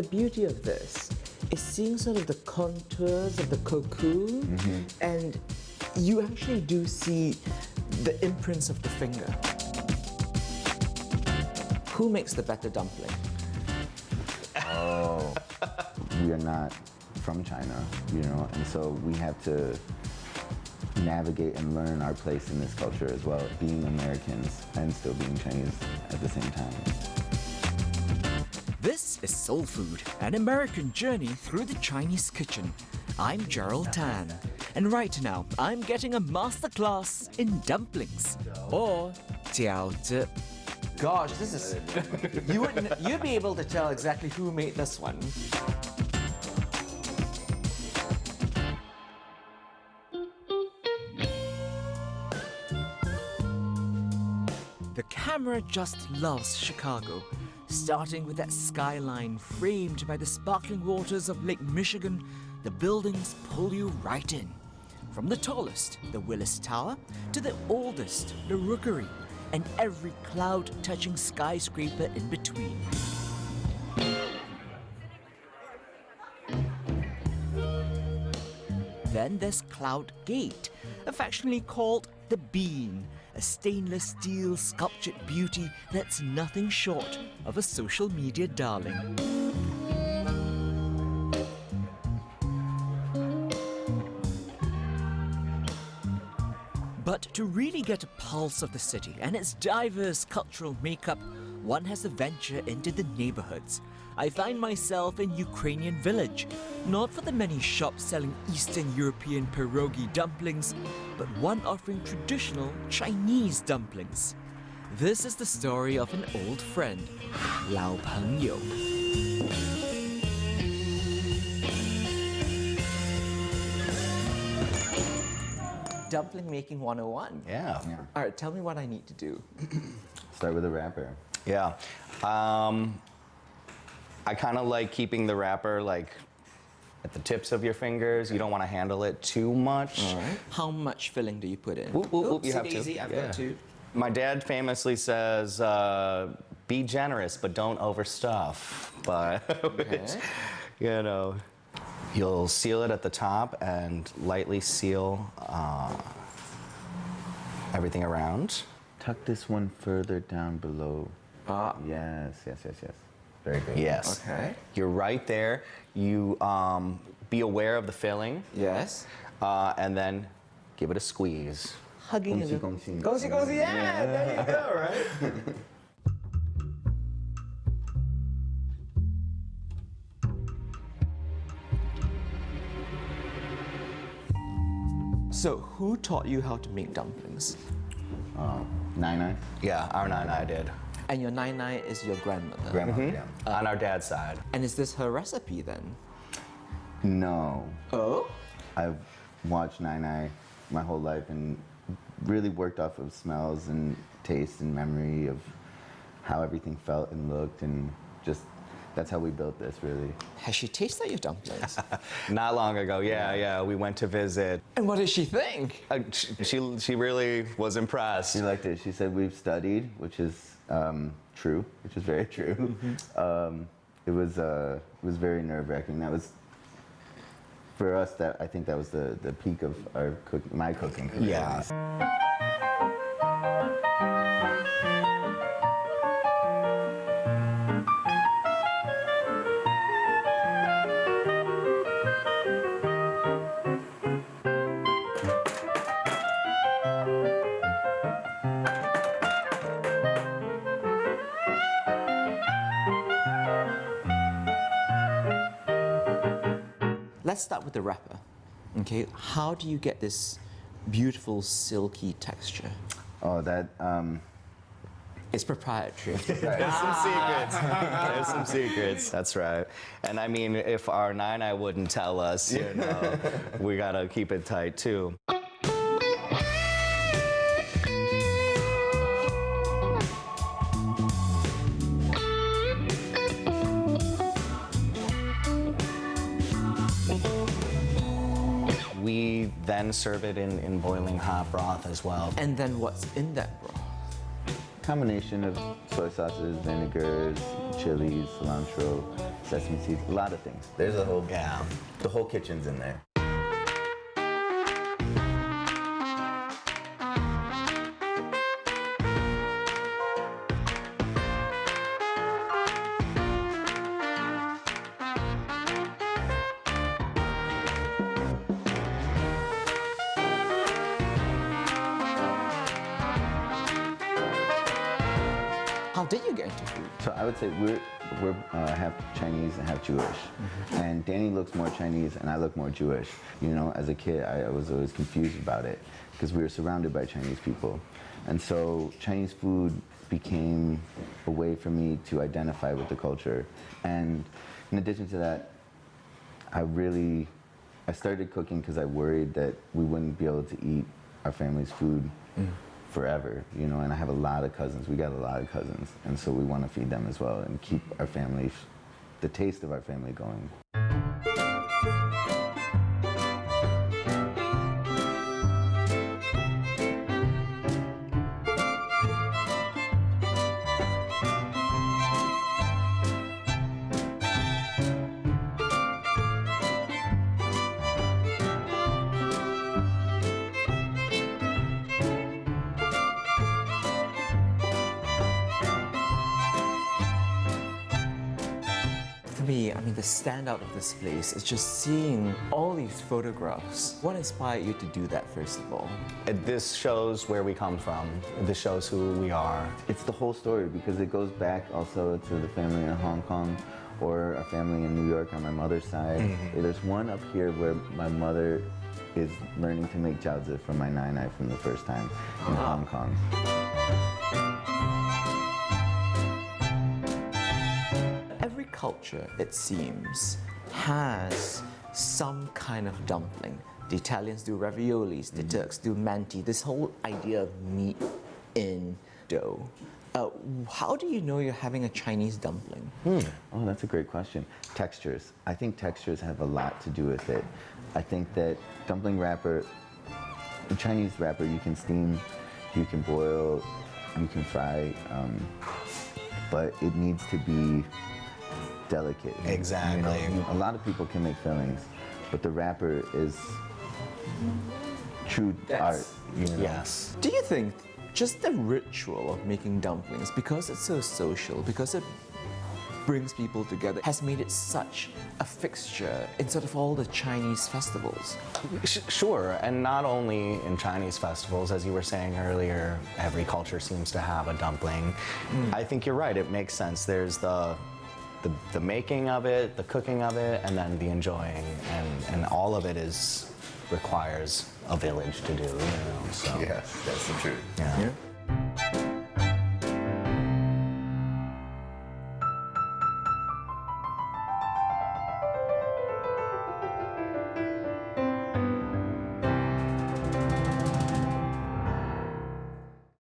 the beauty of this is seeing sort of the contours of the cocoon, and you actually do see the imprints of the finger. Who makes the better dumpling? Oh, we are not from China, you know, and so we have to navigate and learn our place in this culture as well, being Americans and still being Chinese at the same time. This is Tso'l Food, an American journey through the Chinese kitchen. I'm Gerald Tan, and right now I'm getting a masterclass in dumplings, or Jiao. Gosh, this is... you'd be able to tell exactly who made this one. The camera just loves Chicago, starting with that skyline framed by the sparkling waters of Lake Michigan. The buildings pull you right in. From the tallest, the Willis Tower, to the oldest, the Rookery, and every cloud-touching skyscraper in between. Then there's Cloud Gate, affectionately called the Bean, a stainless steel sculptured beauty that's nothing short of a social media darling. But to really get a pulse of the city and its diverse cultural makeup, one has to venture into the neighborhoods. I find myself in Ukrainian village, not for the many shops selling Eastern European pierogi dumplings, but one offering traditional Chinese dumplings. This is the story of an old friend, 老朋友. Dumpling making 101. Yeah. All right, tell me what I need to do. Start with a wrapper. Yeah. I kind of like keeping the wrapper like at the tips of your fingers. You don't want to handle it too much. All right. How much filling do you put in? Whoop, whoop, whoop, you have to. Easy, I've got two. My dad famously says, be generous, but don't overstuff. But, Okay. you know, you'll seal it at the top and lightly seal everything around. Tuck this one further down below. Ah. Yes. Very good. Yes. Okay. You're right there. You be aware of the filling. Yes. And then give it a squeeze. Hugging it. Gongxi. Gongxi, yeah, there you go, right? So, who taught you how to make dumplings? Nai. Yeah, our nana did. And your nai is your grandmother? Grandma, yeah. On our dad's side. And is this her recipe then? No. Oh? I've watched Nai my whole life and really worked off of smells and taste and memory of how everything felt and looked, and just that's how we built this, really. Has she tasted your dumplings? Not long ago, yeah. We went to visit. And what did she think? She really was impressed. She liked it. She said we've studied, which is true, which is very true. It was very nerve-wracking. That was, for us, I think that was the peak of my cooking career. Yeah. Let's start with the wrapper. Okay, how do you get this beautiful silky texture? Oh, that. It's proprietary. There's some secrets. There's some secrets. That's right. And I mean, if our nana wouldn't tell us, you know, we gotta keep it tight too. We then serve it in boiling hot broth as well. And then what's in that broth? Combination of soy sauces, vinegars, chilies, cilantro, sesame seeds, a lot of things. There's a whole, the whole kitchen's in there. How did you get into food? So I would say we're half Chinese and half Jewish. And Danny looks more Chinese and I look more Jewish. You know, as a kid, I was always confused about it because we were surrounded by Chinese people. And so Chinese food became a way for me to identify with the culture. And in addition to that, I started cooking because I worried that we wouldn't be able to eat our family's food forever, you know, and I have a lot of cousins. We got a lot of cousins, and so we want to feed them as well and keep our family, the taste of our family going. For me, I mean, the standout of this place is just seeing all these photographs. What inspired you to do that, first of all? This shows where we come from. This shows who we are. It's the whole story because it goes back also to the family in Hong Kong or a family in New York on my mother's side. There's one up here where my mother is learning to make jiao from my nai from the first time in Hong Kong. Every culture, it seems, has some kind of dumpling. The Italians do raviolis, the Turks do manti, this whole idea of meat in dough. How do you know you're having a Chinese dumpling? Oh, that's a great question. Textures. I think textures have a lot to do with it. I think that dumpling wrapper, Chinese wrapper, you can steam, you can boil, you can fry, but it needs to be delicate. Exactly. You know, a lot of people can make fillings, but the wrapper is true art. You know? Yes. Do you think just the ritual of making dumplings, because it's so social, because it brings people together, has made it such a fixture in sort of all the Chinese festivals? Sure, and not only in Chinese festivals, as you were saying earlier, every culture seems to have a dumpling. I think you're right, it makes sense. There's the making of it, the cooking of it, and then the enjoying, and all of it requires a village to do, you know, so. Yes, that's the truth. Yeah.